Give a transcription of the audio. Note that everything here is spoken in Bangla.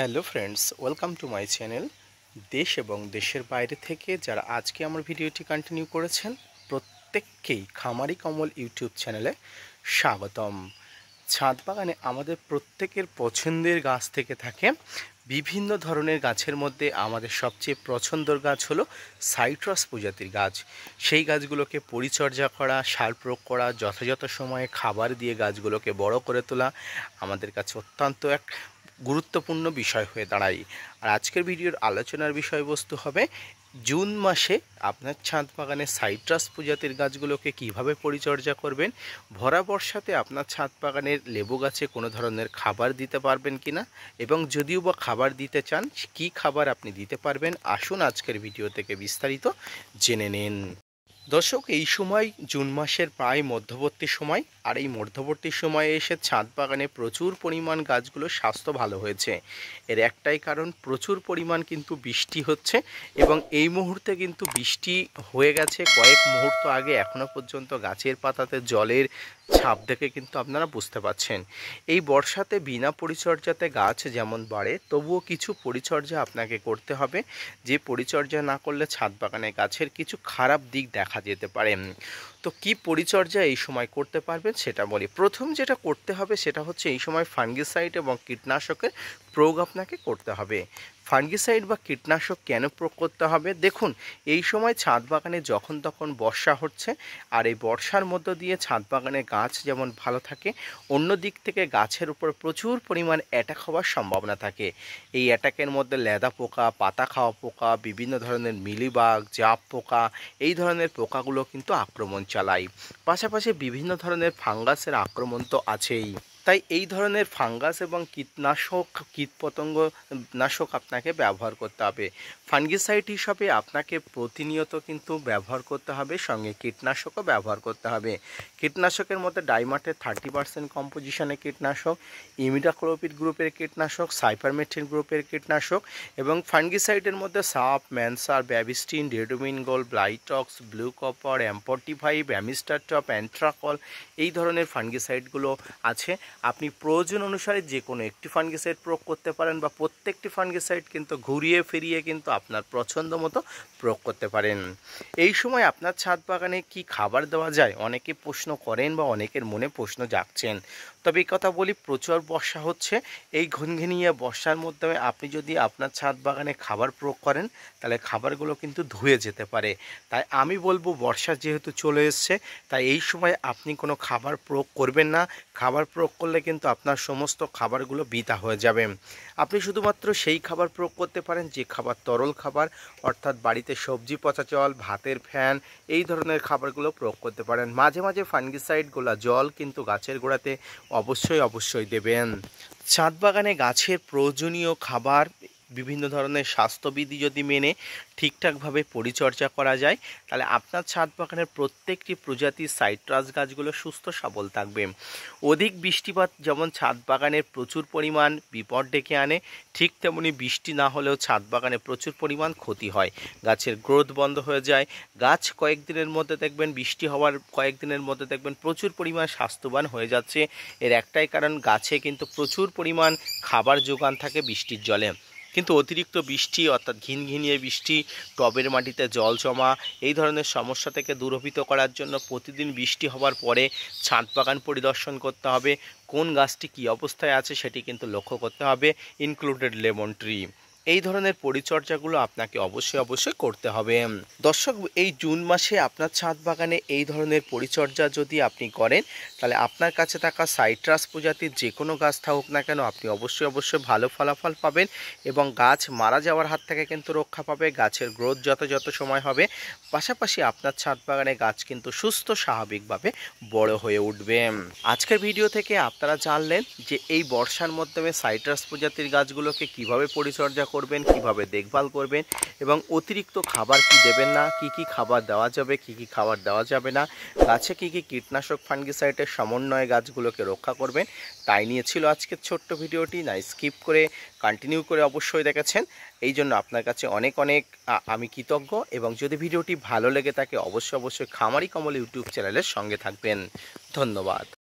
Hello friends, welcome to my channel. দেশ এবং দেশের বাইরে থেকে যারা আজকে আমার ভিডিওটি কন্টিনিউ করেছেন প্রত্যেককেই খামারি কমল ইউটিউব চ্যানেলে স্বাগতম। ছাদ বাগানে আমাদের প্রত্যেকের পছন্দের গাছ থেকে থাকে বিভিন্ন ধরনের গাছের মধ্যে আমাদের সবচেয়ে পছন্দের গাছ হলো সাইট্রাস প্রজাতির গাছ। সেই গাছগুলোকে পরিচর্যা করা, সার প্রয়োগ করা, যথাযথ সময়ে খাবার দিয়ে গাছগুলোকে বড় করে তোলা আমাদের কাছে অত্যন্ত এক গুরুত্বপূর্ণ বিষয় হয়ে দাঁড়ায়। আর আজকের ভিডিওর আলোচনার বিষয়বস্তু হবে জুন মাসে আপনার ছাদ বাগানে সাইট্রাস প্রজাতির গাছগুলোকে কিভাবে পরিচর্যা করবেন, ভরা বর্ষাতে আপনার ছাদ বাগানের লেবু গাছে কোনো ধরনের খাবার দিতে পারবেন কিনা, এবং যদিও বা খাবার দিতে চান কী খাবার আপনি দিতে পারবেন, আসুন আজকের ভিডিও থেকে বিস্তারিত জেনে নিন। দর্শক, এই সময় জুন মাসের প্রায় মধ্যবর্তী সময়, আর এই মধ্যবর্তী সময়ে এসে ছাদ বাগানে প্রচুর পরিমাণ গাছগুলোর স্বাস্থ্য ভালো হয়েছে। এর একটাই কারণ, প্রচুর পরিমাণ কিন্তু বৃষ্টি হচ্ছে, এবং এই মুহূর্তে কিন্তু বৃষ্টি হয়ে গেছে কয়েক মুহূর্ত আগে। এখনও পর্যন্ত গাছের পাতাতে জলের ছাপ দেখে কিন্তু আপনারা বুঝতে পারছেন এই বর্ষাতে বিনা পরিচর্যাতে গাছ যেমন বাড়ে, তবুও কিছু পরিচর্যা আপনাকে করতে হবে। যে পরিচর্যা না করলে ছাদ বাগানে গাছের কিছু খারাপ দিক দেখা যেতে পারে। তো কি পরিচর্যা এই সময় করতে পারবেন সেটা বলি। প্রথম যেটা করতে হবে সেটা হচ্ছে এই সময় ফাঙ্গিসাইড এবং কীটনাশকের প্রয়োগ আপনাকে করতে হবে। ফাঙ্গিসাইড বা কীটনাশক কেন প্রয়োগ করতে হবে? দেখুন, এই সময় ছাদ বাগানে যখন তখন বর্ষা হচ্ছে, আর এই বর্ষার মধ্য দিয়ে ছাদ বাগানে গাছ যেমন ভালো থাকে, অন্য দিক থেকে গাছের উপর প্রচুর পরিমাণ অ্যাটাক হওয়ার সম্ভাবনা থাকে। এই অ্যাটাকের মধ্যে লেদা পোকা, পাতা খাওয়া পোকা, বিভিন্ন ধরনের মিলিবাগ, জাপ পোকা, এই ধরনের পোকাগুলো কিন্তু আক্রমণ চালায়। পাশাপাশি বিভিন্ন ধরনের ফাঙ্গাসের আক্রমণ তো আছেই। তাই এই ধরনের ফাঙ্গাস এবং কীটপতঙ্গ নাশক আপনাকে ব্যবহার করতে হবে। ফাঙ্গিসাইড হিসাবে আপনাকে প্রতিনিয়ত কিন্তু ব্যবহার করতে হবে, সঙ্গে কীটনাশকও ব্যবহার করতে হবে। কীটনাশকের মধ্যে ডাইমাটের 30% কম্পোজিশনের কীটনাশক, ইমিডাক্লোপিড গ্রুপের কীটনাশক, সাইপারমেথ্রিন গ্রুপের কীটনাশক, এবং ফাঙ্গিসাইডের মধ্যে সাপ, ম্যানসার, Bavistin, রেডোমিনগোল, Blitox, blue copper, অ্যাম্পটিফাইভ, অ্যামিস্টারটপ, Antracol, এই ধরনের ফাঙ্গিসাইডগুলো আছে। আপনি প্রয়োজন অনুসারে যে কোনো একটি ফাঙ্গিসাইড প্রয়োগ করতে পারেন, বা প্রত্যেকটি ফাঙ্গিসাইড কিন্তু ঘুরিয়ে ফিরিয়ে কিন্তু আপনার পছন্দ মতো প্রয়োগ করতে পারেন। এই সময় আপনার ছাদ বাগানে কি খাবার দেওয়া যায় অনেকে প্রশ্ন করেন, বা অনেকের মনে প্রশ্ন জাগছেন। তবে এই কথা বলি, প্রচুর বর্ষা হচ্ছে। এই ঘনঘনিয়ে বর্ষার মধ্যে আপনি যদি আপনার ছাদ বাগানে খাবার প্রয়োগ করেন, তাহলে খাবারগুলো কিন্তু ধুয়ে যেতে পারে। তাই আমি বলবো, বর্ষা যেহেতু চলে এসছে, তাই এই সময় আপনি কোনো খাবার প্রয়োগ করবেন না। খাবার প্রয়োগ করলে কিন্তু আপনার সমস্ত খাবারগুলো বৃথা হয়ে যাবে। আপনি শুধুমাত্র সেই খাবার প্রয়োগ করতে পারেন যে খাবার তরল খাবার, অর্থাৎ বাড়িতে সবজি পচা জল, ভাতের ফ্যান, এই ধরনের খাবারগুলো প্রয়োগ করতে পারেন। মাঝে মাঝে ফাঙ্গিসাইড গোলা জল কিন্তু গাছের গোড়াতে অবশ্যই দেবেন। ছাদ বাগানে গাছের প্রয়োজনীয় খাবার, বিভিন্ন ধরনের স্বাস্থ্যবিধি যদি মেনে ঠিকঠাকভাবে পরিচর্যা করা যায়, তাহলে আপনার ছাদ বাগানের প্রত্যেকটি প্রজাতির সাইট্রাস গাছগুলো সুস্থ সবল থাকবে। অধিক বৃষ্টিপাত যেমন ছাদ বাগানের প্রচুর পরিমাণ বিপদ ডেকে আনে, ঠিক তেমনি বৃষ্টি না হলেও ছাদ বাগানে প্রচুর পরিমাণ ক্ষতি হয়। গাছের গ্রোথ বন্ধ হয়ে যায়। গাছ কয়েকদিনের মধ্যে দেখবেন, বৃষ্টি হওয়ার কয়েকদিনের মধ্যে দেখবেন প্রচুর পরিমাণ স্বাস্থ্যবান হয়ে যাচ্ছে। এর একটাই কারণ, গাছে কিন্তু প্রচুর পরিমাণ খাবার যোগান থাকে বৃষ্টির জলে। কিন্তু অতিরিক্ত বৃষ্টি, অর্থাৎ ঘিনঘিনিয়ে বৃষ্টি, টবের মাটিতে জল জমা, এই ধরনের সমস্যা থেকে দূরীভূত করার জন্য প্রতিদিন বৃষ্টি হওয়ার পরে ছাদ বাগান পরিদর্শন করতে হবে। কোন গাছটি কী অবস্থায় আছে সেটি কিন্তু লক্ষ্য করতে হবে, ইনক্লুডেড লেমন ট্রি। এই ধরনের পরিচর্যাগুলো আপনাকে অবশ্যই করতে হবে। দর্শক, এই জুন মাসে আপনার ছাদ বাগানে এই ধরনের পরিচর্যা যদি আপনি করেন, তাহলে আপনার কাছে থাকা সাইট্রাস প্রজাতির যে কোনো গাছ থাকুক না কেন, আপনি অবশ্যই ভালো ফলাফল পাবেন, এবং গাছ মারা যাওয়ার হাত থেকে কিন্তু রক্ষা পাবে। গাছের গ্রোথ যত সময় হবে, পাশাপাশি আপনার ছাদ বাগানে গাছ কিন্তু সুস্থ স্বাভাবিকভাবে বড় হয়ে উঠবে। আজকের ভিডিও থেকে আপনারা জানলেন যে এই বর্ষার মাধ্যমে সাইট্রাস প্রজাতির গাছগুলোকে কিভাবে পরিচর্যা করবেন, কিভাবে দেখভাল করবেন, এবং অতিরিক্ত খাবার কি দেবেন না, কি খাবার দেওয়া যাবে, কি খাবার দেওয়া যাবে না, গাছে কি কীটনাশক ফাঙ্গিসাইডের সমন্বয়ে গাছগুলোকে রক্ষা করবেন, তাই নিয়ে ছিল আজকের ছোট্ট ভিডিওটি। না স্কিপ করে কন্টিনিউ করে অবশ্যই দেখেছেন, এই জন্য আপনার কাছে অনেক আমি কৃতজ্ঞ। এবং যদি ভিডিওটি ভালো লেগে থাকে, অবশ্যই খামারি কমল ইউটিউব চ্যানেলের সঙ্গে থাকবেন। ধন্যবাদ।